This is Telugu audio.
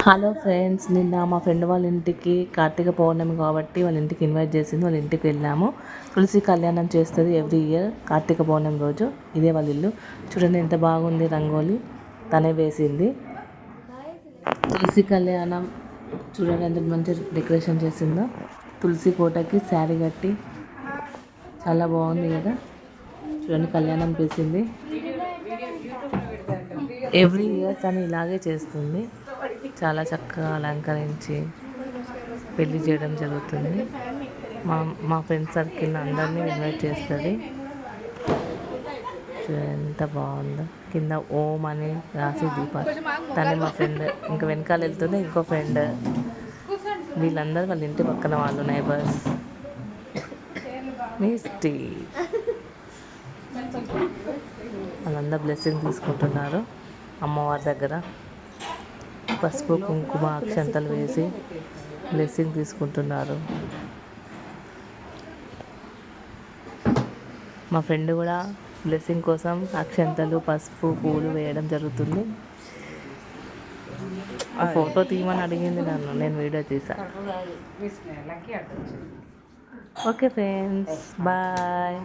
హలో ఫ్రెండ్స్, నిన్న మా ఫ్రెండ్ వాళ్ళ ఇంటికి కార్తీక పౌర్ణమి కాబట్టి వాళ్ళ ఇంటికి ఇన్వైట్ చేసింది. వాళ్ళ ఇంటికి వెళ్ళాము. తులసి కళ్యాణం చేస్తుంది ఎవ్రీ ఇయర్ కార్తీక పౌర్ణమి రోజు. ఇదే వాళ్ళ ఇల్లు. చూడండి ఎంత బాగుంది, రంగోలి తనే వేసింది. తులసి కళ్యాణం చూడండి ఎంత మంచి డెకరేషన్ చేసిందో. తులసి కోటకి శారీ కట్టి చాలా బాగుంది కదా. చూడండి కళ్యాణం చేసింది. ఎవ్రీ ఇయర్ తను ఇలాగే చేస్తుంది. చాలా చక్కగా అలంకరించి పెళ్లి చేయడం జరుగుతుంది. మా ఫ్రెండ్ సర్కిల్ అందరినీ ఇన్వైట్ చేస్తుంది. ఎంత బాగుందో. కింద ఓం అని రాసి దీపాలు. తనే మా ఫ్రెండ్. ఇంకా వెనకాల వెళ్తుంది ఇంకో ఫ్రెండ్. వీళ్ళందరూ వాళ్ళ ఇంటి పక్కన వాళ్ళు, నైబర్స్. మిస్టీ వాళ్ళందరూ బ్లెస్సింగ్ తీసుకుంటున్నారు అమ్మవారి దగ్గర. పసుపు కుంకుమ అక్షంతలు వేసి బ్లెస్సింగ్ తీసుకుంటున్నారు. మా ఫ్రెండ్ కూడా బ్లెస్సింగ్ కోసం అక్షంతలు, పసుపు, పూలు వేయడం జరుగుతుంది. ఆ ఫోటో తీయమని అడిగింది నన్ను, నేను వీడియో తీసాను. Okay friends, bye.